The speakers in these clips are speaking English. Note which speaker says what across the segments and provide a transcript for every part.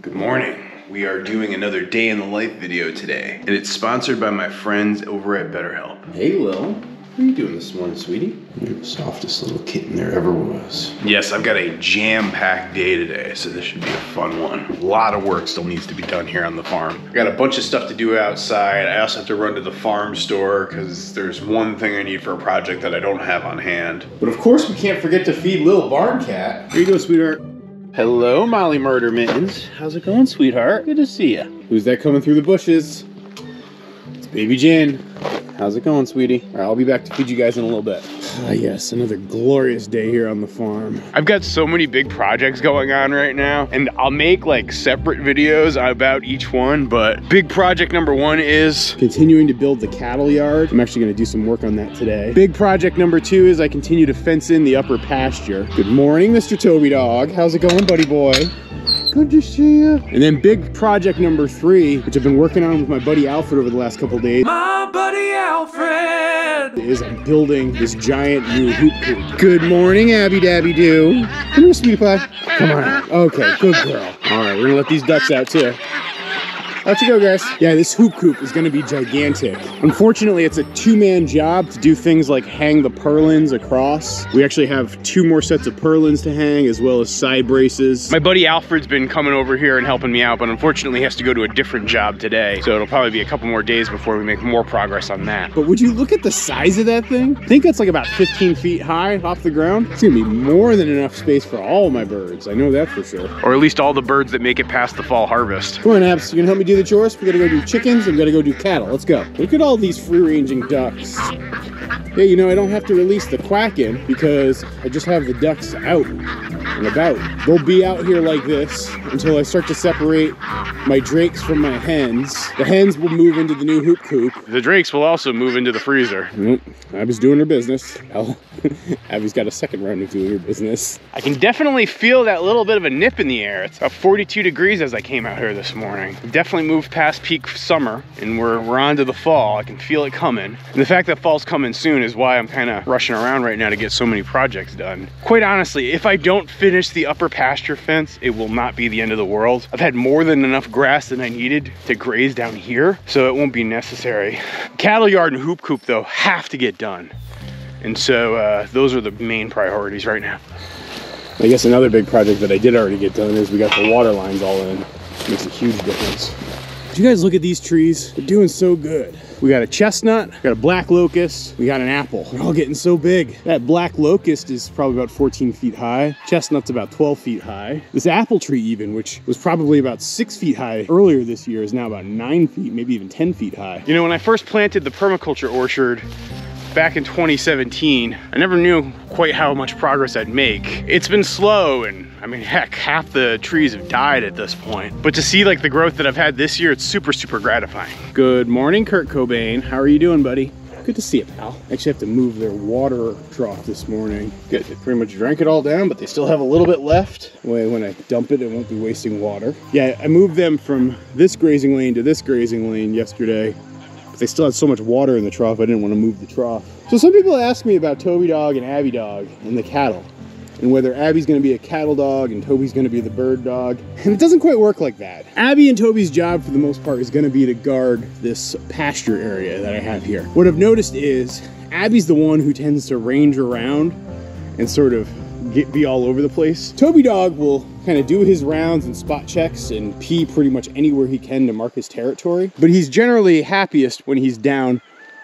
Speaker 1: Good morning. We are doing another day in the life video today, and it's sponsored by my friends over at BetterHelp. Hey Lil, what are you doing this morning, sweetie? You're the softest little kitten there ever was. Yes, I've got a jam-packed day today, so this should be a fun one. A lot of work still needs to be done here on the farm. I got a bunch of stuff to do outside. I also have to run to the farm store because there's one thing I need for a project that I don't have on hand. But of course we can't forget to feed Lil Barn Cat. Here you go, sweetheart. Hello, Molly Murder Mittens. How's it going, sweetheart? Good to see you. Who's that coming through the bushes? It's Baby Jen. How's it going, sweetie? All right, I'll be back to feed you guys in a little bit. Ah, yes, another glorious day here on the farm. I've got so many big projects going on right now, and I'll make like separate videos about each one, but big project number one is continuing to build the cattle yard. I'm actually gonna do some work on that today. Big project number two is I continue to fence in the upper pasture. Good morning, Mr. Toby Dog. How's it going, buddy boy? Good to see you. And then big project number three, which I've been working on with my buddy Alfred over the last couple days. My buddy Alfred! Is I'm building this giant new hoop coop. Good morning, Abby Dabby Doo. Come here, sweetie pie. Come on. Okay, good girl. All right, we're gonna let these ducks out too. Out you go, guys. Yeah, this hoop coop is gonna be gigantic. Unfortunately, it's a two-man job to do things like hang the purlins across. We actually have two more sets of purlins to hang, as well as side braces. My buddy Alfred's been coming over here and helping me out, but unfortunately he has to go to a different job today. So it'll probably be a couple more days before we make more progress on that. But would you look at the size of that thing? I think that's like about 15 feet high off the ground. It's gonna be more than enough space for all my birds. I know that for sure. Or at least all the birds that make it past the fall harvest. Come on, Abs, you gonna help me do the chores? We gotta go do chickens and we gotta go do cattle. Let's go. Look at all these free-ranging ducks. Yeah, you know, I don't have to release the quacking because I just have the ducks out and about. They'll be out here like this until I start to separate my drakes from my hens. The hens will move into the new hoop coop. The drakes will also move into the freezer. Nope, Abby's doing her business. Oh, Abby's got a second round of doing her business. I can definitely feel that little bit of a nip in the air. It's about 42 degrees as I came out here this morning. We've definitely moved past peak summer and we're on to the fall. I can feel it coming. And the fact that fall's coming soon is why I'm kind of rushing around right now to get so many projects done. Quite honestly, if I don't finish the upper pasture fence, it will not be the end of the world. I've had more than enough grass than I needed to graze down here, so it won't be necessary. Cattle yard and hoop coop though have to get done. And so those are the main priorities right now. I guess another big project that I did already get done is we got the water lines all in. It makes a huge difference. Do you guys look at these trees? They're doing so good. We got a chestnut, got a black locust, we got an apple. They're all getting so big. That black locust is probably about 14 feet high. Chestnut's about 12 feet high. This apple tree even, which was probably about 6 feet high earlier this year, is now about 9 feet, maybe even 10 feet high. You know, when I first planted the permaculture orchard back in 2017, I never knew quite how much progress I'd make. It's been slow, and I mean, heck, half the trees have died at this point. But to see like the growth that I've had this year, it's super, super gratifying. Good morning, Kurt Cobain. How are you doing, buddy? Good to see you, pal. I actually have to move their water trough this morning. Good, they pretty much drank it all down, but they still have a little bit left. When I dump it, it won't be wasting water. Yeah, I moved them from this grazing lane to this grazing lane yesterday. They still had so much water in the trough, I didn't want to move the trough. So some people ask me about Toby Dog and Abby Dog and the cattle, and whether Abby's going to be a cattle dog and Toby's going to be the bird dog. And it doesn't quite work like that. Abby and Toby's job for the most part is going to be to guard this pasture area that I have here. What I've noticed is Abby's the one who tends to range around and sort of be all over the place. Toby Dog will kind of do his rounds and spot checks and pee pretty much anywhere he can to mark his territory, but he's generally happiest when he's down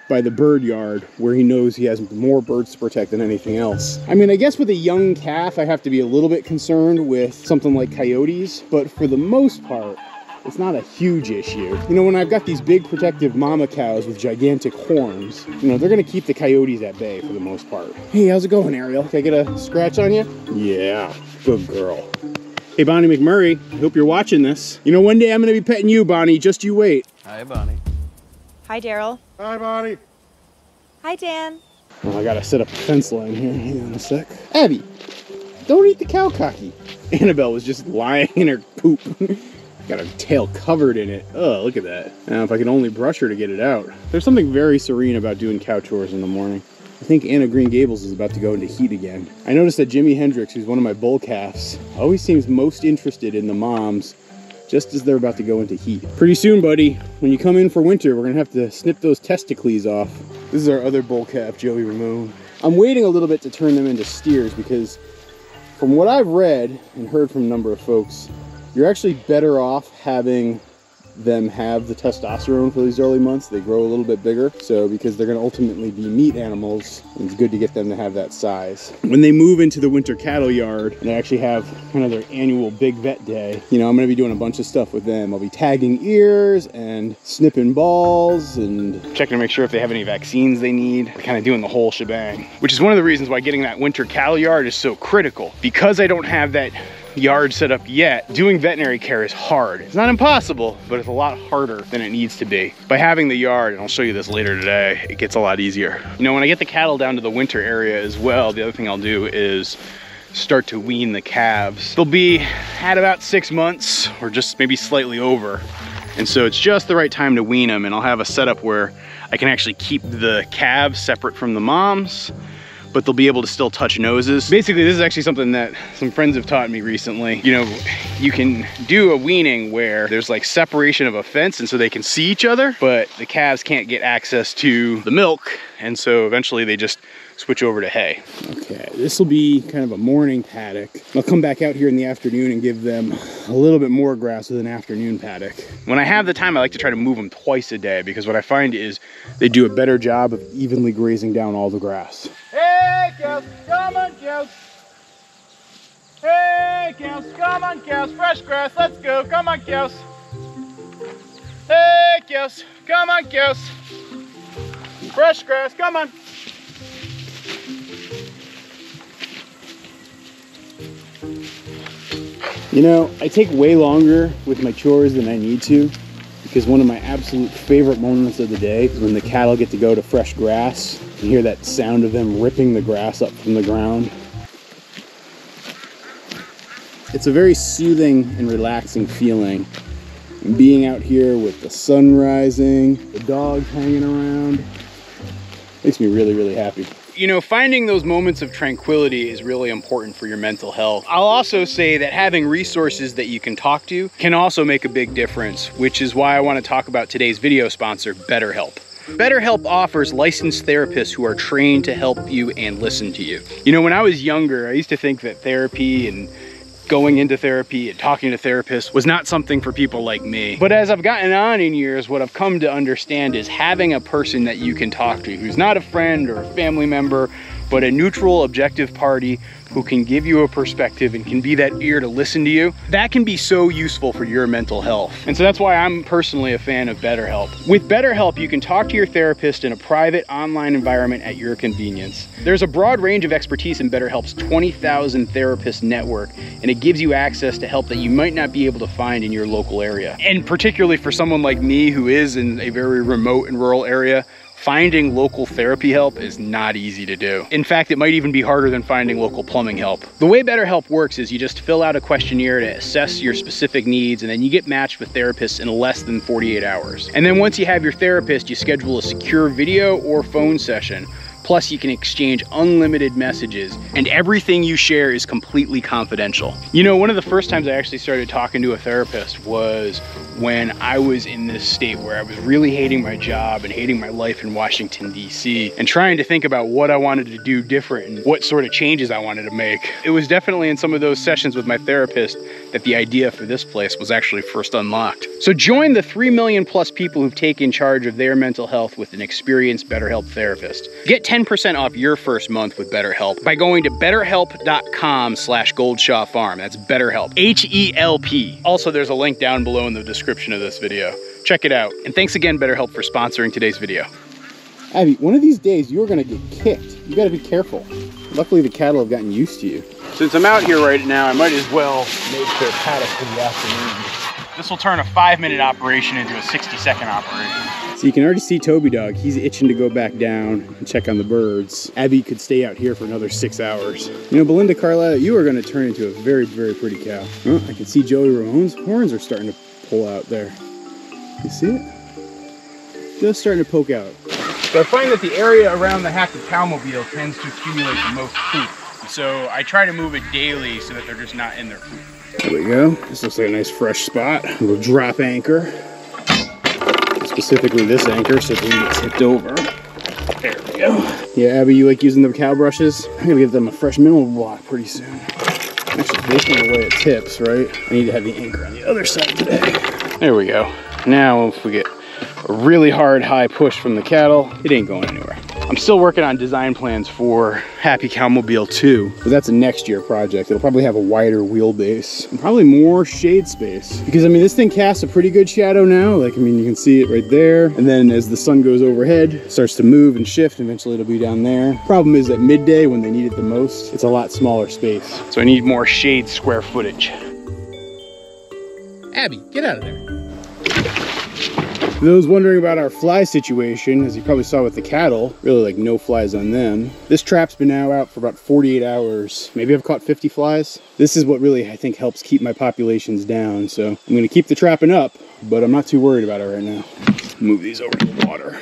Speaker 1: by the bird yard where he knows he has more birds to protect than anything else. I mean, I guess with a young calf I have to be a little bit concerned with something like coyotes, but for the most part it's not a huge issue. You know, when I've got these big protective mama cows with gigantic horns, you know, they're gonna keep the coyotes at bay for the most part. Hey, how's it going, Ariel? Can I get a scratch on you? Yeah, good girl. Hey, Bonnie McMurray, I hope you're watching this. You know, one day I'm gonna be petting you, Bonnie, just you wait.
Speaker 2: Hi, Bonnie. Hi, Daryl.
Speaker 3: Hi, Bonnie.
Speaker 2: Hi, Dan.
Speaker 1: Oh, I gotta set up a fence line here. Hang on a sec. Abby, don't eat the cow cocky. Annabelle was just lying in her poop. Got her tail covered in it. Oh, look at that. Now, if I can only brush her to get it out. There's something very serene about doing cow chores in the morning. I think Anna Green Gables is about to go into heat again. I noticed that Jimi Hendrix, who's one of my bull calves, always seems most interested in the moms
Speaker 3: just as they're about to go into heat. Pretty soon, buddy, when you come in for winter, we're gonna have to snip those testicles off. This is our other bull calf, Joey Ramon. I'm waiting a little bit to turn them into steers because from what I've read and heard from a number of folks, you're actually better off having them have the testosterone for these early months. They grow a little bit bigger, so because they're going to ultimately be meat animals, it's good to get them to have that size. When they move into the winter cattle yard and they actually have kind of their annual big vet day, you know, I'm going to be doing a bunch of stuff with them. I'll be tagging ears and snipping balls and checking to make sure if they have any vaccines they need, kind of doing the whole shebang, which is one of the reasons why getting that winter cattle yard is so critical. Because I don't have that yard set up yet, doing veterinary care is hard. It's not impossible, but it's a lot harder than it needs to be. By having the yard, and I'll show you this later today, it gets a lot easier. You know, when I get the cattle down to the winter area as well, the other thing I'll do is start to wean the calves. They'll be at about 6 months or just maybe slightly over. And so it's just the right time to wean them, and I'll have a setup where I can actually keep the calves separate from the moms, but they'll be able to still touch noses. Basically, this is actually something that some friends have taught me recently. You know, you can do a weaning where there's like separation of a fence and so they can see each other, but the calves can't get access to the milk, and so eventually they just switch over to hay. Okay, this will be kind of a morning paddock. I'll come back out here in the afternoon and give them a little bit more grass with an afternoon paddock. When I have the time, I like to try to move them twice a day because what I find is they do a better job of evenly grazing down all the grass. Hey, cows, come on, cows. Hey, cows, come on, cows. Fresh grass, let's go. Come on, cows. Hey, cows, come on, cows. Fresh grass, come on. You know, I take way longer with my chores than I need to, because one of my absolute favorite moments of the day is when the cattle get to go to fresh grass and hear that sound of them ripping the grass up from the ground. It's a very soothing and relaxing feeling. And being out here with the sun rising, the dogs hanging around, makes me really, really happy. You know, finding those moments of tranquility is really important for your mental health. I'll also say that having resources that you can talk to can also make a big difference, which is why I want to talk about today's video sponsor, BetterHelp. BetterHelp offers licensed therapists who are trained to help you and listen to you. You know, when I was younger, I used to think that therapy and going into therapy and talking to therapists was not something for people like me. But as I've gotten on in years, what I've come to understand is having a person that you can talk to who's not a friend or a family member, but a neutral, objective party who can give you a perspective and can be that ear to listen to you, that can be so useful for your mental health. And so that's why I'm personally a fan of BetterHelp. With BetterHelp, you can talk to your therapist in a private online environment at your convenience. There's a broad range of expertise in BetterHelp's 20,000 therapist network, and it gives you access to help that you might not be able to find in your local area. And particularly for someone like me who is in a very remote and rural area, finding local therapy help is not easy to do. In fact, it might even be harder than finding local plumbing help. The way BetterHelp works is you just fill out a questionnaire to assess your specific needs, and then you get matched with therapists in less than 48 hours. And then once you have your therapist, you schedule a secure video or phone session. Plus, you can exchange unlimited messages, and everything you share is completely confidential. You know, one of the first times I actually started talking to a therapist was when I was in this state where I was really hating my job and hating my life in Washington, D.C., and trying to think about what I wanted to do different and what sort of changes I wanted to make. It was definitely in some of those sessions with my therapist that the idea for this place was actually first unlocked. So join the 3 million plus people who've taken charge of their mental health with an experienced BetterHelp therapist. Get 10% off your first month with BetterHelp by going to betterhelp.com/goldshawfarm. That's BetterHelp, H-E-L-P. Also, there's a link down below in the description of this video. Check it out. And thanks again, BetterHelp, for sponsoring today's video. Abby, one of these days you're gonna get kicked. You gotta be careful. Luckily, the cattle have gotten used to you. Since I'm out here right now, I might as well make their paddock for the afternoon. This will turn a 5-minute operation into a 60-second operation. So you can already see Toby Dog. He's itching to go back down and check on the birds. Abby could stay out here for another 6 hours. You know, Belinda Carlisle, you are gonna turn into a very, very pretty cow. Oh, I can see Joey Ramon's horns are starting to pull out there. You see it? Just starting to poke out. So I find that the area around the Hacked Cowmobile tends to accumulate the most poop. So I try to move it daily so that they're just not in their poop. There we go. This looks like a nice fresh spot. We'll drop anchor. Specifically this anchor so it doesn't get tipped over. There we go. Yeah, Abby, you like using the cow brushes? I'm gonna give them a fresh minimal block pretty soon. Actually, based on the way it tips, right? I need to have the anchor on the other side today. There we go. Now, if we get a really hard high push from the cattle, it ain't going anywhere. I'm still working on design plans for Happy Cowmobile 2, but that's a next year project. It'll probably have a wider wheelbase and probably more shade space. Because I mean, this thing casts a pretty good shadow now. Like, I mean, you can see it right there. And then as the sun goes overhead, it starts to move and shift. Eventually it'll be down there. Problem is at midday when they need it the most, it's a lot smaller space. So I need more shade square footage. Abby, get out of there. For those wondering about our fly situation, as you probably saw with the cattle, really like no flies on them. This trap's been now out for about 48 hours. Maybe I've caught 50 flies. This is what really I think helps keep my populations down. So I'm gonna keep the trapping up, but I'm not too worried about it right now. Move these over to the water.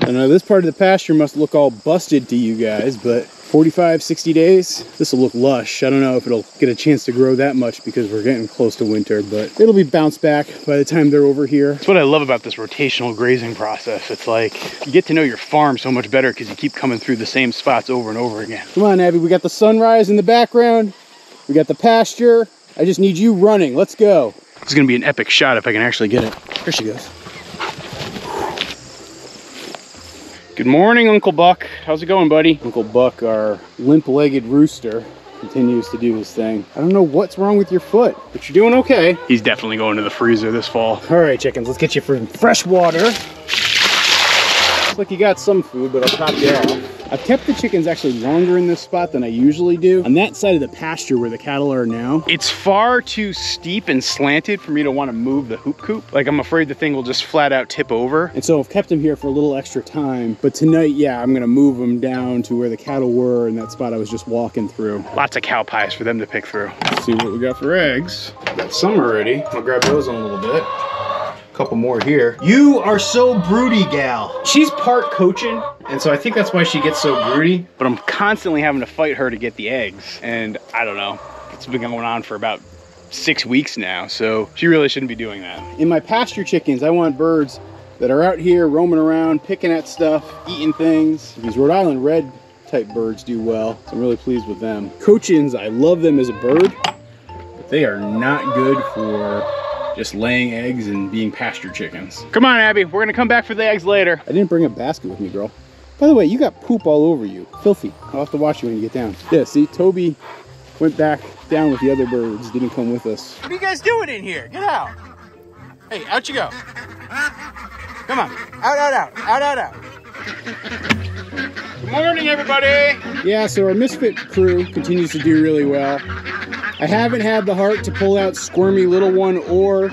Speaker 3: I know this part of the pasture must look all busted to you guys, but 45, 60 days, this will look lush. I don't know if it'll get a chance to grow that much because we're getting close to winter, but it'll be bounced back by the time they're over here. That's what I love about this rotational grazing process. It's like you get to know your farm so much better because you keep coming through the same spots over and over again. Come on, Abby, we got the sunrise in the background. We got the pasture. I just need you running. Let's go. This is gonna be an epic shot if I can actually get it. There she goes. Good morning, Uncle Buck. How's it going, buddy? Uncle Buck, our limp-legged rooster, continues to do his thing. I don't know what's wrong with your foot, but you're doing okay. He's definitely going to the freezer this fall. All right, chickens, let's get you for fresh water. Looks like you got some food, but I'll top you off. I've kept the chickens actually longer in this spot than I usually do. On that side of the pasture where the cattle are now, it's far too steep and slanted for me to want to move the hoop coop. Like, I'm afraid the thing will just flat out tip over. And so I've kept them here for a little extra time. But tonight, yeah, I'm gonna move them down to where the cattle were in that spot I was just walking through. Lots of cow pies for them to pick through. Let's see what we got for eggs. Got some already. I'll grab those in a little bit. Couple more here. You are so broody, gal. She's part coaching, and so I think that's why she gets so broody. But I'm constantly having to fight her to get the eggs, and I don't know. It's been going on for about 6 weeks now, so she really shouldn't be doing that. In my pasture chickens, I want birds that are out here roaming around, picking at stuff, eating things. These Rhode Island red type birds do well, so I'm really pleased with them. Cochins, I love them as a bird, but they are not good for just laying eggs and being pasture chickens. Come on, Abby, we're gonna come back for the eggs later. I didn't bring a basket with me, girl. By the way, you got poop all over you. Filthy. I'll have to watch you when you get down. Yeah, see, Toby went back down with the other birds, didn't come with us. What are you guys doing in here? Get out. Hey, out you go. Come on, out, out, out, out, out, out. Good morning, everybody. Yeah, so our misfit crew continues to do really well. I haven't had the heart to pull out Squirmy Little One or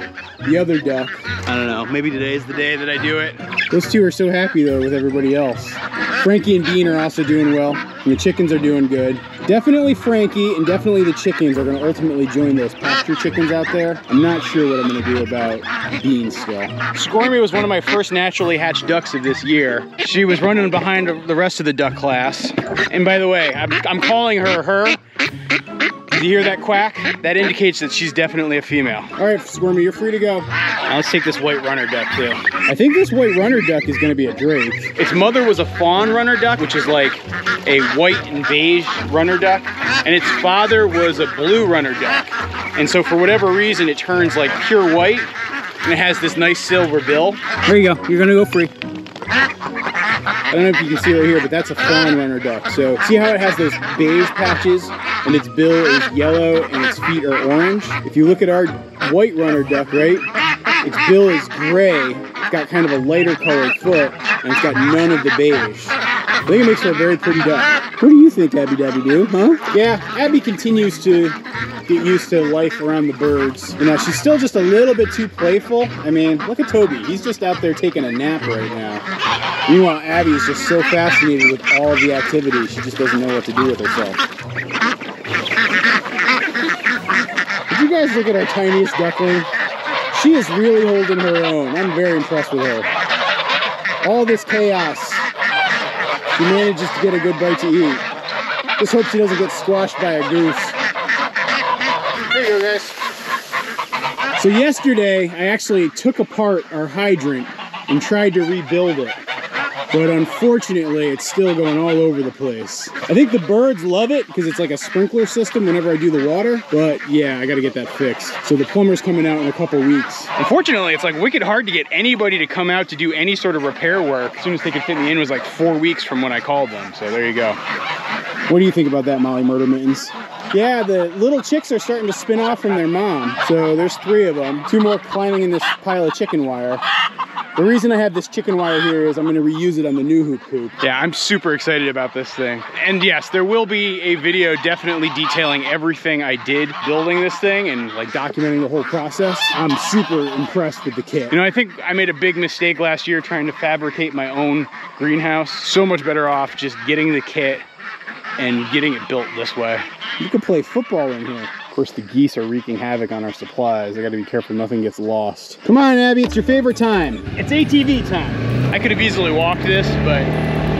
Speaker 3: the other duck. I don't know, maybe today's the day that I do it. Those two are so happy though with everybody else. Frankie and Dean are also doing well, and the chickens are doing good. Definitely Frankie and definitely the chickens are gonna ultimately join those pasture chickens out there. I'm not sure what I'm gonna do about Dean still. Squirmy was one of my first naturally hatched ducks of this year. She was running behind the rest of the duck class. And by the way, I'm calling her her. Do you hear that quack? That indicates that she's definitely a female. All right, Squirmy, you're free to go. Now let's take this white runner duck too. I think this white runner duck is gonna be a drake. Its mother was a fawn runner duck, which is like a white and beige runner duck. And its father was a blue runner duck. And so for whatever reason, it turns like pure white and it has this nice silver bill. There you go, you're gonna go free. I don't know if you can see right here, but that's a fawn runner duck. So see how it has those beige patches and its bill is yellow and its feet are orange? If you look at our white runner duck, right? Its bill is gray. It's got kind of a lighter colored foot and it's got none of the beige. I think it makes for a very pretty duck. What do you think, Abby Dabby Doo, huh? Yeah, Abby continues to get used to life around the birds. You know, she's still just a little bit too playful. I mean, look at Toby. He's just out there taking a nap right now. Meanwhile, Abby is just so fascinated with all of the activity, she just doesn't know what to do with herself. Did you guys look at our tiniest duckling? She is really holding her own. I'm very impressed with her. All this chaos, she manages to get a good bite to eat. Just hope she doesn't get squashed by a goose. So yesterday, I actually took apart our hydrant and tried to rebuild it. But unfortunately, it's still going all over the place. I think the birds love it because it's like a sprinkler system whenever I do the water. But yeah, I gotta get that fixed. So the plumber's coming out in a couple weeks. Unfortunately, it's like wicked hard to get anybody to come out to do any sort of repair work. As soon as they could fit me in, it was like 4 weeks from when I called them. So there you go. What do you think about that, Molly Murder Mittens? Yeah, the little chicks are starting to spin off from their mom. So there's 3 of them. 2 more climbing in this pile of chicken wire. The reason I have this chicken wire here is I'm going to reuse it on the new hoop coop. Yeah, I'm super excited about this thing. And yes, there will be a video definitely detailing everything I did building this thing and like documenting the whole process. I'm super impressed with the kit. You know, I think I made a big mistake last year trying to fabricate my own greenhouse. So much better off just getting the kit and getting it built this way. You could play football in here. Of course, the geese are wreaking havoc on our supplies. I gotta be careful nothing gets lost. Come on, Abby, it's your favorite time. It's ATV time. I could have easily walked this, but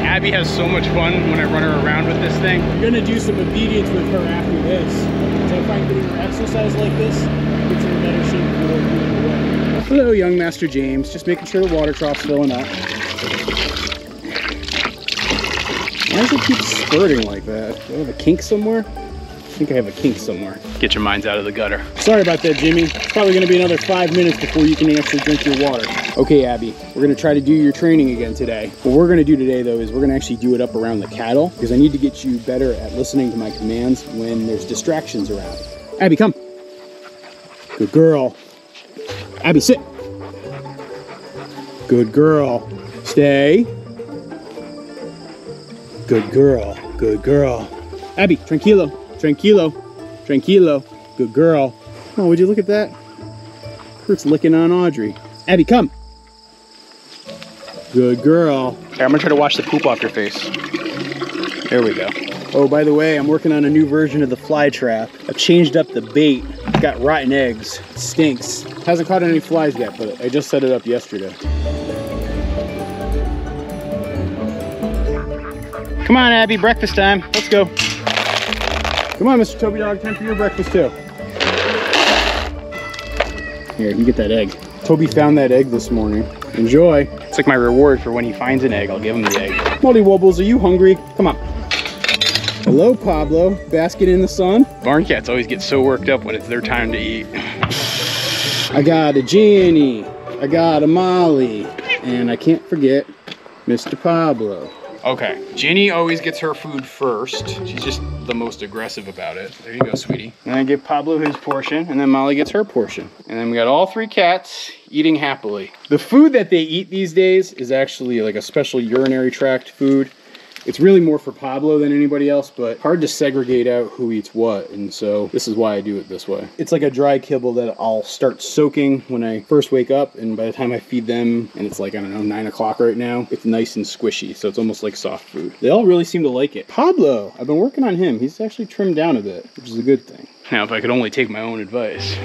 Speaker 3: Abby has so much fun when I run her around with this thing. I'm gonna do some obedience with her after this. Because I find getting her exercise like this gets her in better shape for moving away. Hello, young Master James. Just making sure the water trough's filling up. Why does it keep spurting like that? Do I have a kink somewhere? I think I have a kink somewhere. Get your minds out of the gutter. Sorry about that, Jimmy. It's probably gonna be another 5 minutes before you can actually drink your water. Okay, Abby, we're gonna try to do your training again today. What we're gonna do today, though, is we're gonna actually do it up around the cattle because I need to get you better at listening to my commands when there's distractions around. Abby, come. Good girl. Abby, sit. Good girl. Stay. Good girl. Good girl. Abby, tranquilo. Tranquilo, tranquilo, good girl. Oh, would you look at that? Kurt's licking on Audrey. Abby, come. Good girl. Okay, I'm gonna try to wash the poop off your face. There we go. Oh, by the way, I'm working on a new version of the fly trap. I've changed up the bait. It's got rotten eggs. It stinks. Hasn't caught any flies yet, but I just set it up yesterday. Come on, Abby, breakfast time. Let's go. Come on, Mr. Toby Dog, time for your breakfast too. Here, you get that egg. Toby found that egg this morning. Enjoy. It's like my reward for when he finds an egg, I'll give him the egg. Molly Wobbles, are you hungry? Come on. Hello, Pablo. Basking in the sun. Barn cats always get so worked up when it's their time to eat. I got a Jenny. I got a Molly. And I can't forget Mr. Pablo. Okay, Jenny always gets her food first. She's just the most aggressive about it. There you go, sweetie. And I give Pablo his portion, and then Molly gets her portion. And then we got all 3 cats eating happily. The food that they eat these days is actually like a special urinary tract food. It's really more for Pablo than anybody else, but hard to segregate out who eats what, and so this is why I do it this way. It's like a dry kibble that I'll start soaking when I first wake up, and by the time I feed them, and it's like, I don't know, 9 o'clock right now, it's nice and squishy, so it's almost like soft food. They all really seem to like it. Pablo, I've been working on him. He's actually trimmed down a bit, which is a good thing. Now, if I could only take my own advice.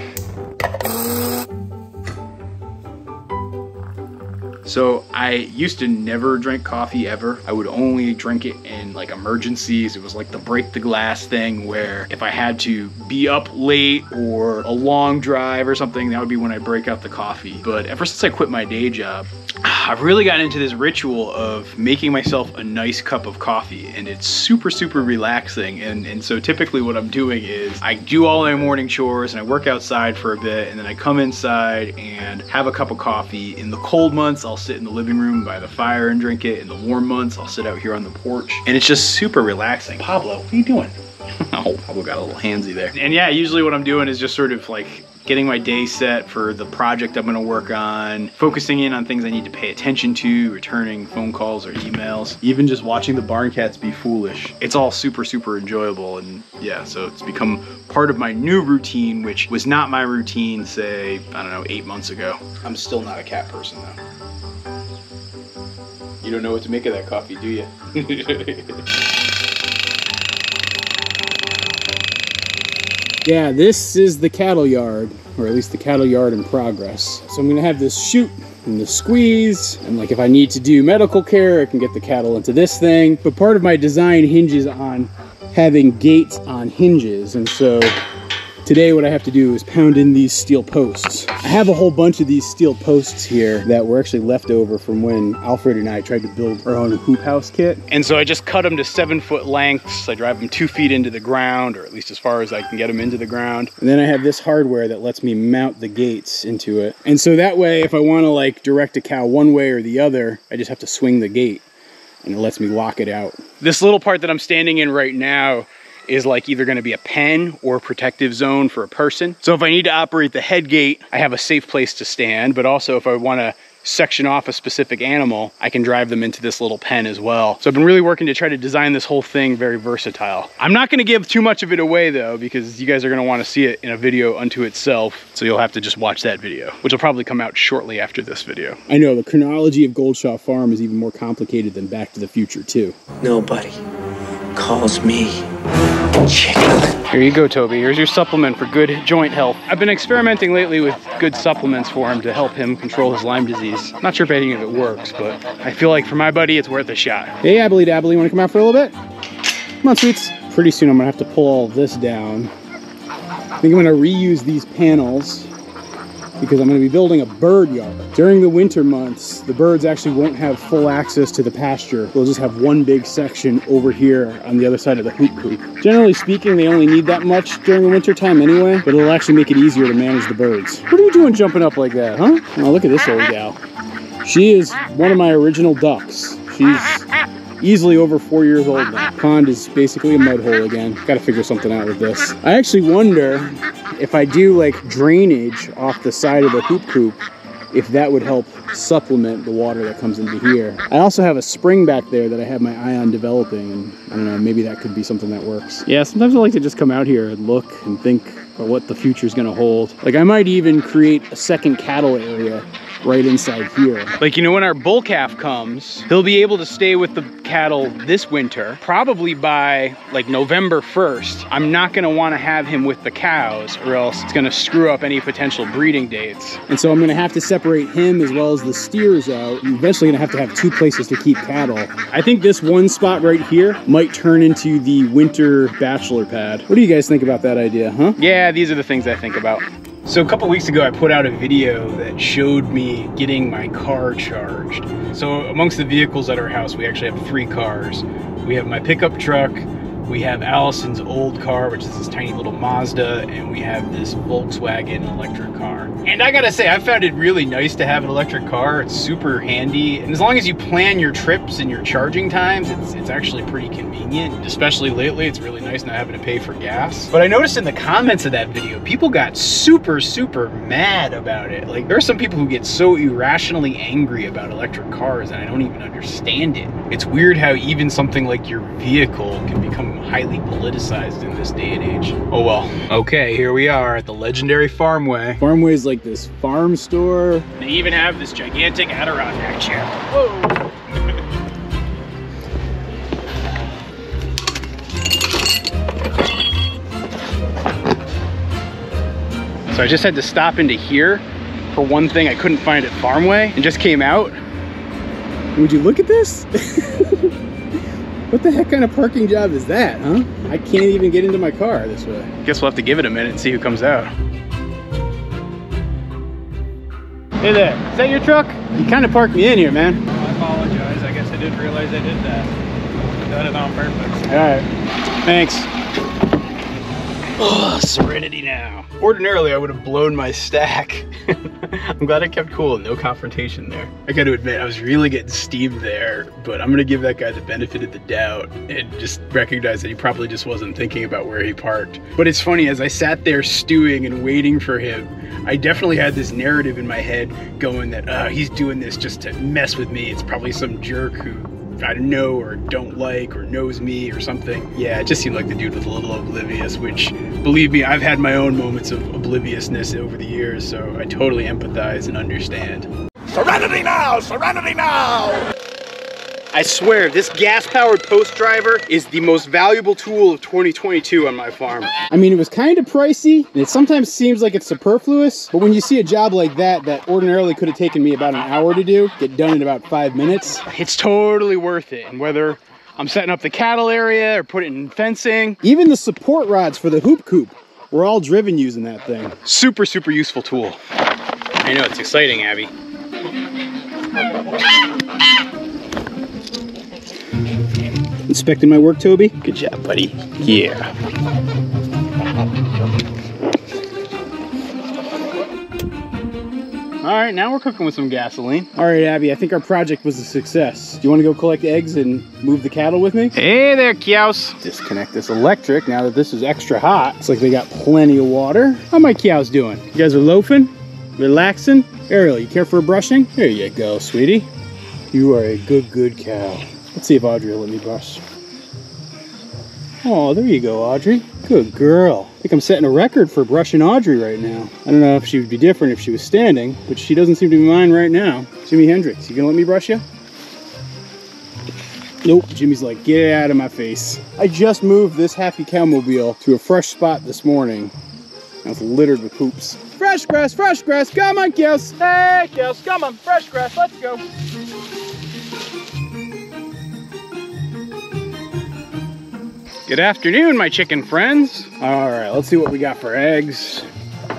Speaker 3: So I used to never drink coffee ever. I would only drink it in like emergencies. It was like the break the glass thing where if I had to be up late or a long drive or something, that would be when I'd break out the coffee. But ever since I quit my day job, I've really gotten into this ritual of making myself a nice cup of coffee, and it's super, super relaxing. And so typically what I'm doing is I do all my morning chores and I work outside for a bit, and then I come inside and have a cup of coffee. In the cold months, I'll sit in the living room by the fire and drink it. In the warm months, I'll sit out here on the porch, and it's just super relaxing. Pablo, what are you doing? Oh, Pablo got a little handsy there. And yeah, usually what I'm doing is just sort of like getting my day set for the project I'm gonna work on, focusing in on things I need to pay attention to, returning phone calls or emails, even just watching the barn cats be foolish. It's all super, super enjoyable, and yeah, so it's become part of my new routine, which was not my routine, say, I don't know, 8 months ago. I'm still not a cat person though. You don't know what to make of that coffee, do you? Yeah, this is the cattle yard, or at least the cattle yard in progress. So I'm gonna have this chute and the squeeze, and like if I need to do medical care, I can get the cattle into this thing. But part of my design hinges on having gates on hinges, and so Today what I have to do is pound in these steel posts. I have a whole bunch of these steel posts here that were actually left over from when Alfred and I tried to build our own hoop house kit. And so I just cut them to 7-foot lengths. I drive them 2 feet into the ground, or at least as far as I can get them into the ground. And then I have this hardware that lets me mount the gates into it. And so that way, if I want to like direct a cow one way or the other, I just have to swing the gate and it lets me lock it out. This little part that I'm standing in right now is like either going to be a pen or a protective zone for a person. So if I need to operate the head gate, I have a safe place to stand, but also if I want to section off a specific animal, I can drive them into this little pen as well. So I've been really working to try to design this whole thing very versatile. I'm not going to give too much of it away though, because you guys are going to want to see it in a video unto itself. So you'll have to just watch that video, which will probably come out shortly after this video. I know the chronology of Goldshaw Farm is even more complicated than Back to the Future too.
Speaker 4: Nobody calls me chicken.
Speaker 3: Here you go, Toby. Here's your supplement for good joint health. I've been experimenting lately with good supplements for him to help him control his Lyme disease. Not sure if any of it works, but I feel like for my buddy, it's worth a shot. Hey, Abbly Dabbly, you wanna come out for a little bit? Come on, sweets. Pretty soon I'm gonna have to pull all this down. I think I'm gonna reuse these panels because I'm going to be building a bird yard. During the winter months, the birds actually won't have full access to the pasture. They'll just have one big section over here on the other side of the hoop coop. Generally speaking, they only need that much during the winter time anyway, but it'll actually make it easier to manage the birds. What are you doing jumping up like that, huh? Oh, look at this old gal. She is one of my original ducks. She's easily over 4 years old now. Pond is basically a mud hole again. Gotta figure something out with this. I actually wonder if I do like drainage off the side of the hoop coop, if that would help supplement the water that comes into here. I also have a spring back there that I have my eye on developing, and I don't know, maybe that could be something that works. Yeah, sometimes I like to just come out here and look and think about what the future's gonna hold. Like I might even create a second cattle area right inside here. Like, you know, when our bull calf comes, he'll be able to stay with the cattle this winter, probably by like November 1st. I'm not gonna wanna have him with the cows or else it's gonna screw up any potential breeding dates. And so I'm gonna have to separate him as well as the steers out. I'm eventually gonna have to have 2 places to keep cattle. I think this one spot right here might turn into the winter bachelor pad. What do you guys think about that idea, huh? Yeah, these are the things I think about. So a couple weeks ago, I put out a video that showed me getting my car charged. So amongst the vehicles at our house, we actually have 3 cars. We have my pickup truck, we have Allison's old car, which is this tiny little Mazda, and we have this Volkswagen electric car. And I gotta say, I found it really nice to have an electric car. It's super handy. And as long as you plan your trips and your charging times, it's actually pretty convenient. Especially lately, it's really nice not having to pay for gas. But I noticed in the comments of that video, people got super mad about it. Like, there are some people who get so irrationally angry about electric cars, and I don't even understand it. It's weird how even something like your vehicle can become highly politicized in this day and age. Oh well. Okay, here we are at the legendary Farmway. Farmway is like this farm store. They even have this gigantic Adirondack chair. Whoa! So I just had to stop into here for one thing I couldn't find at Farmway and just came out. Would you look at this? What the heck kind of parking job is that, huh? I can't even get into my car this way. Guess we'll have to give it a minute and see who comes out. Hey there, is that your truck? You kind of parked me in here, man.
Speaker 5: I apologize. I guess I didn't realize I did that. I done it on purpose.
Speaker 3: All right, thanks. Oh, serenity now. Ordinarily, I would have blown my stack. I'm glad I kept cool, no confrontation there. I gotta admit, I was really getting steamed there, but I'm gonna give that guy the benefit of the doubt and just recognize that he probably just wasn't thinking about where he parked. But it's funny, as I sat there stewing and waiting for him, I definitely had this narrative in my head going that he's doing this just to mess with me. It's probably some jerk who I don't know or don't like or knows me or something. Yeah, it just seemed like the dude was a little oblivious, which, believe me, I've had my own moments of obliviousness over the years, so I totally empathize and understand.
Speaker 6: Serenity now! Serenity now!
Speaker 3: I swear, this gas-powered post driver is the most valuable tool of 2022 on my farm. I mean, it was kind of pricey, and it sometimes seems like it's superfluous, but when you see a job like that ordinarily could have taken me about an hour to do, get done in about 5 minutes, it's totally worth it. And whether I'm setting up the cattle area or putting in fencing, even the support rods for the hoop coop We're all driven using that thing.
Speaker 5: Super, super useful tool. I know, it's exciting, Abby.
Speaker 3: Inspecting my work, Toby?
Speaker 5: Good job, buddy. Yeah.
Speaker 3: All right, now we're cooking with some gasoline. All right, Abby, I think our project was a success. Do you want to go collect eggs and move the cattle with me?
Speaker 5: Hey there, cows.
Speaker 3: Disconnect this electric now that this is extra hot. Looks like they got plenty of water. How my cows doing? You guys are loafing? Relaxing? Ariel, you care for a brushing? There you go, sweetie. You are a good cow. Let's see if Audrey will let me brush. Oh, there you go, Audrey. Good girl. I think I'm setting a record for brushing Audrey right now. I don't know if she would be different if she was standing, but she doesn't seem to be mine right now. Jimi Hendrix, you gonna let me brush you? Nope, Jimmy's like, get out of my face. I just moved this happy cowmobile to a fresh spot this morning. Now it's littered with poops. Fresh grass, come on, cows.
Speaker 5: Hey, cows, come on, fresh grass, let's go. Good afternoon, my chicken friends.
Speaker 3: All right, let's see what we got for eggs.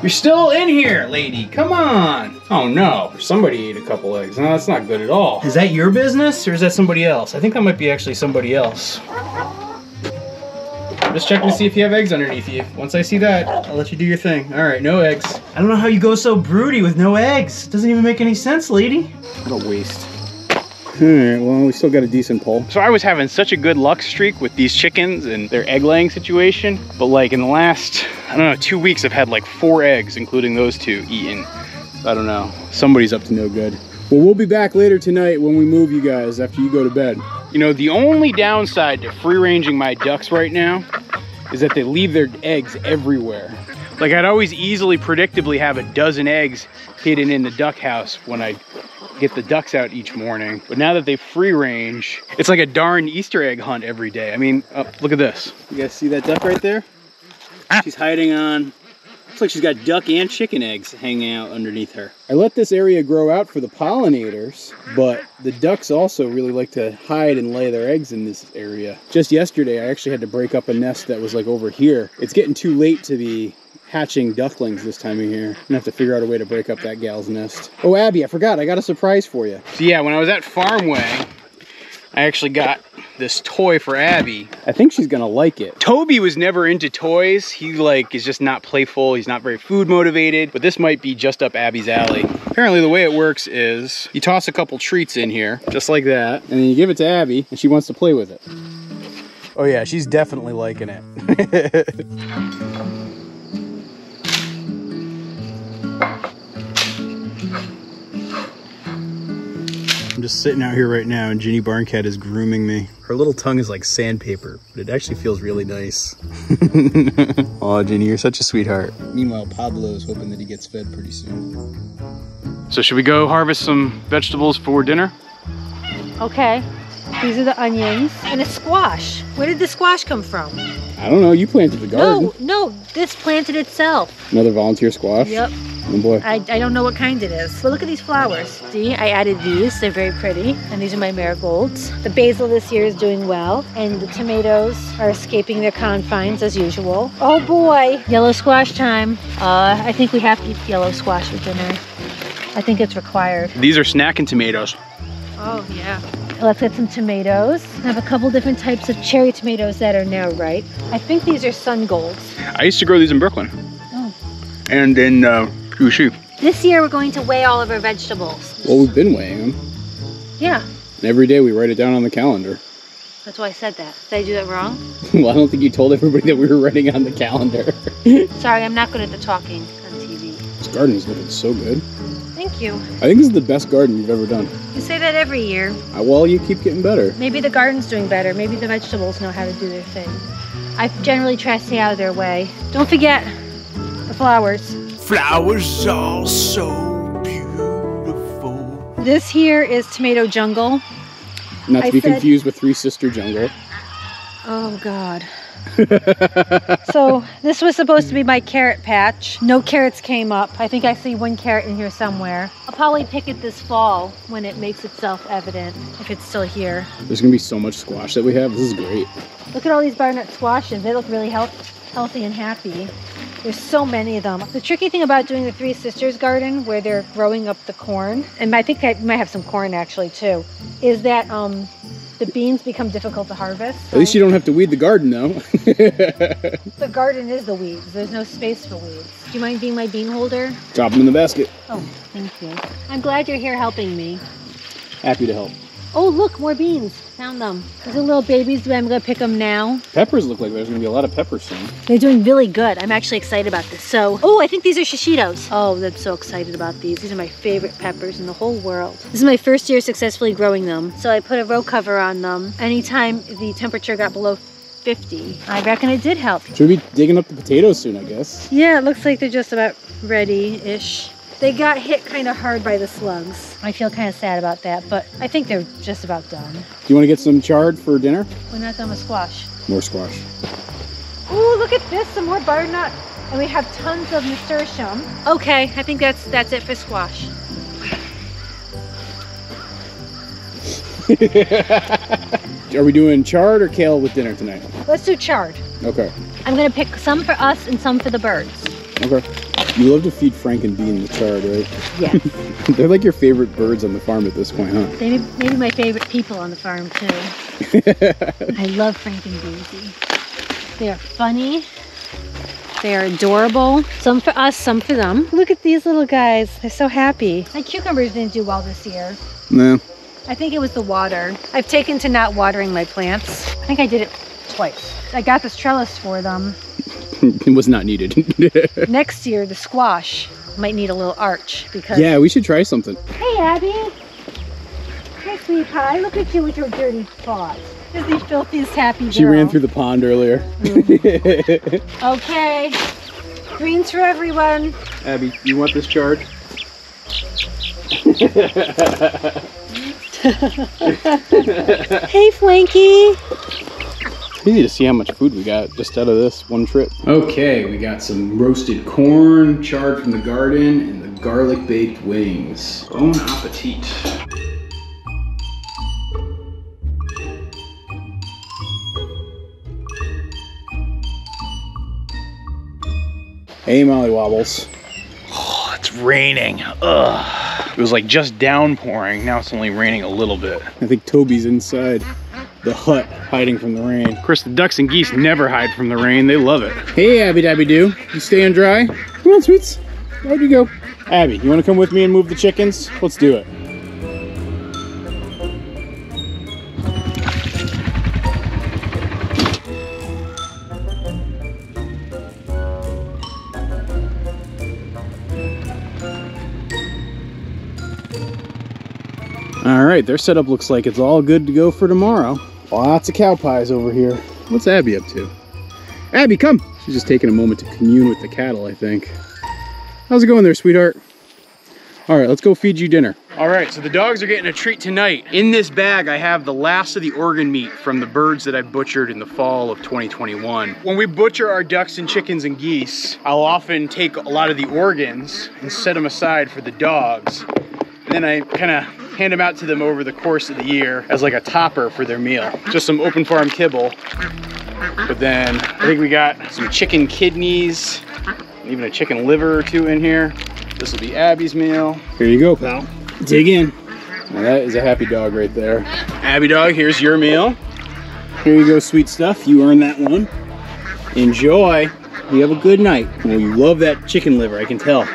Speaker 5: You're still in here, lady. Come on.
Speaker 3: Oh no, somebody ate a couple eggs. No, that's not good at all.
Speaker 5: Is that your business or is that somebody else? I think that might be actually somebody else. I'm just checking to see if you have eggs underneath you. Once I see that, I'll let you do your thing. All right, no eggs. I don't know how you go so broody with no eggs. It doesn't even make any sense, lady.
Speaker 3: What a waste. All right, well, we still got a decent pull.
Speaker 5: So I was having such a good luck streak with these chickens and their egg laying situation, but like in the last, I don't know, 2 weeks I've had like 4 eggs, including those 2 eaten. I don't know, somebody's up to no good.
Speaker 3: Well, we'll be back later tonight when we move you guys after you go to bed.
Speaker 5: You know, the only downside to free ranging my ducks right now is that they leave their eggs everywhere. Like I'd always easily, predictably have a dozen eggs hidden in the duck house when I get the ducks out each morning. But now that they free range, it's like a darn Easter egg hunt every day. I mean, look at this.
Speaker 3: You guys see that duck right there? She's hiding on, looks like she's got duck and chicken eggs hanging out underneath her. I let this area grow out for the pollinators, but the ducks also really like to hide and lay their eggs in this area. Just yesterday, I actually had to break up a nest that was like over here. It's getting too late to be hatching ducklings this time of year. I'm gonna have to figure out a way to break up that gal's nest. Oh, Abby, I forgot, I got a surprise for you.
Speaker 5: So yeah, when I was at Farmway, I actually got this toy for Abby.
Speaker 3: I think she's gonna like it.
Speaker 5: Toby was never into toys. He like is just not playful. He's not very food motivated, but this might be just up Abby's alley. Apparently the way it works is you toss a couple treats in here, just like that.
Speaker 3: And then you give it to Abby and she wants to play with it. Oh yeah, she's definitely liking it. I'm just sitting out here right now and Ginny Barncat is grooming me. Her little tongue is like sandpaper, but it actually feels really nice. Oh, Ginny, you're such a sweetheart. Meanwhile, Pablo is hoping that he gets fed pretty soon.
Speaker 5: So should we go harvest some vegetables for dinner?
Speaker 2: Okay. These are the onions and a squash. Where did the squash come from?
Speaker 3: I don't know, you planted the garden.
Speaker 2: No, this planted itself.
Speaker 3: Another volunteer squash?
Speaker 2: Yep.
Speaker 3: Oh boy.
Speaker 2: I don't know what kind it is. But look at these flowers. See, I added these. They're very pretty. And these are my marigolds. The basil this year is doing well. And the tomatoes are escaping their confines as usual. Oh boy. Yellow squash time. I think we have to eat yellow squash for dinner. I think it's required.
Speaker 5: These are snacking tomatoes.
Speaker 2: Oh yeah. Let's get some tomatoes. I have a couple different types of cherry tomatoes that are now ripe. I think these are sun golds.
Speaker 5: I used to grow these in Brooklyn.
Speaker 2: Oh.
Speaker 5: And in Peacham.
Speaker 2: This year we're going to weigh all of our vegetables.
Speaker 3: Well, we've been weighing them.
Speaker 2: Yeah.
Speaker 3: And every day we write it down on the calendar.
Speaker 2: That's why I said that. Did I do that wrong?
Speaker 3: Well, I don't think you told everybody that we were writing on the calendar.
Speaker 2: Sorry, I'm not good at the talking on TV.
Speaker 3: This garden is looking so good.
Speaker 2: Thank you.
Speaker 3: I think this is the best garden you've ever done.
Speaker 2: You say that every year.
Speaker 3: Well, you keep getting better.
Speaker 2: Maybe the garden's doing better. Maybe the vegetables know how to do their thing. I generally try to stay out of their way. Don't forget the flowers.
Speaker 6: Flowers are so beautiful.
Speaker 2: This here is tomato jungle.
Speaker 3: Not to be confused with Three Sister Jungle.
Speaker 2: Oh God. So this was supposed to be my carrot patch. No carrots came up. I think I see one carrot in here somewhere. I'll probably pick it this fall when it makes itself evident, if it's still here.
Speaker 3: There's gonna be so much squash that we have. This is great.
Speaker 2: Look at all these butternut squashes. They look really healthy and happy. There's so many of them. The tricky thing about doing the Three Sisters garden, where they're growing up the corn, and I think I might have some corn actually too, is that the beans become difficult to harvest.
Speaker 3: At least you don't have to weed the garden though.
Speaker 2: The garden is the weeds. There's no space for weeds. Do you mind being my bean holder?
Speaker 3: Drop them in the basket.
Speaker 2: Oh, thank you. I'm glad you're here helping me.
Speaker 3: Happy to help.
Speaker 2: Oh, look, more beans. Found them. Those are little babies. I'm going to pick them now.
Speaker 3: Peppers look like there's going to be a lot of peppers soon.
Speaker 2: They're doing really good. I'm actually excited about this. So, oh, I think these are shishitos. Oh, I'm so excited about these. These are my favorite peppers in the whole world. This is my first year successfully growing them. So I put a row cover on them. Anytime the temperature got below 50, I reckon it did help.
Speaker 3: Should we be digging up the potatoes soon, I guess?
Speaker 2: Yeah, it looks like they're just about ready-ish. They got hit kind of hard by the slugs. I feel kind of sad about that, but I think they're just about done.
Speaker 3: Do you want to get some chard for dinner?
Speaker 2: We're not done with squash.
Speaker 3: More squash.
Speaker 2: Ooh, look at this, some more butternut. And we have tons of nasturtium. Okay, I think that's it for squash.
Speaker 3: Are we doing chard or kale with dinner tonight?
Speaker 2: Let's do chard.
Speaker 3: Okay.
Speaker 2: I'm gonna pick some for us and some for the birds.
Speaker 3: Okay. You love to feed Frank and Bean the chard, right?
Speaker 2: Yeah.
Speaker 3: They're like your favorite birds on the farm at this point, huh?
Speaker 2: Maybe my favorite people on the farm too. I love Frank and Beansy. They are funny. They are adorable. Some for us, some for them. Look at these little guys. They're so happy. My cucumbers didn't do well this year.
Speaker 3: No.
Speaker 2: I think it was the water. I've taken to not watering my plants. I think I did it twice. I got this trellis for them.
Speaker 3: It was not needed.
Speaker 2: Next year, the squash might need a little arch because...
Speaker 3: Yeah, we should try something.
Speaker 2: Hey, Abby. Hi, sweet pie. Look at you with your dirty paws. This is the filthiest happy girl.
Speaker 3: She ran through the pond earlier.
Speaker 2: Okay. Greens for everyone.
Speaker 3: Abby, you want this chard?
Speaker 2: Hey, Flanky.
Speaker 3: Easy to see how much food we got just out of this one trip. Okay, we got some roasted corn, chard from the garden, and the garlic baked wings. Bon appetit. Hey, Molly Wobbles.
Speaker 5: Oh, it's raining. Ugh. It was like just downpouring. Now it's only raining a little bit.
Speaker 3: I think Toby's inside the hut hiding from the rain.
Speaker 5: Of course, the ducks and geese never hide from the rain. They love it.
Speaker 3: Hey, Abby Dabby Doo. You staying dry? Come on, sweets. Where'd you go? Abby, you want to come with me and move the chickens? Let's do it. All right, their setup looks like it's all good to go for tomorrow. Lots of cow pies over here. What's Abby up to? Abby, come! She's just taking a moment to commune with the cattle, I think. How's it going there, sweetheart? All right, let's go feed you dinner.
Speaker 5: All right, so the dogs are getting a treat tonight. In this bag, I have the last of the organ meat from the birds that I butchered in the fall of 2021. When we butcher our ducks and chickens and geese, I'll often take a lot of the organs and set them aside for the dogs. And then I kind of hand them out to them over the course of the year as like a topper for their meal. Just some open farm kibble. But then I think we got some chicken kidneys, even a chicken liver or two in here. This will be Abby's meal.
Speaker 3: Here you go, pal. Dig in. Now that is a happy dog right there.
Speaker 5: Abby dog, here's your meal.
Speaker 3: Here you go, sweet stuff. You earned that one. Enjoy. You have a good night. Well, you love that chicken liver, I can tell.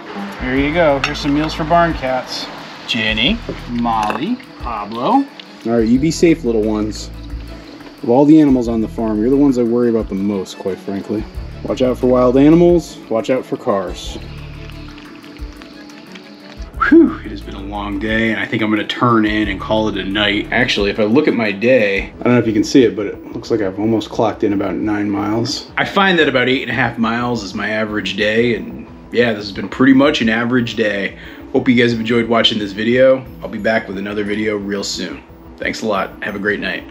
Speaker 5: Here you go. Here's some meals for barn cats. Jenny, Molly, Pablo.
Speaker 3: All right, you be safe, little ones. Of all the animals on the farm, you're the ones I worry about the most, quite frankly. Watch out for wild animals. Watch out for cars.
Speaker 5: Whew, it has been a long day, and I think I'm gonna turn in and call it a night. Actually, if I look at my day, I don't know if you can see it, but it looks like I've almost clocked in about 9 miles. I find that about 8.5 miles is my average day, and yeah, this has been pretty much an average day. Hope you guys have enjoyed watching this video. I'll be back with another video real soon. Thanks a lot. Have a great night.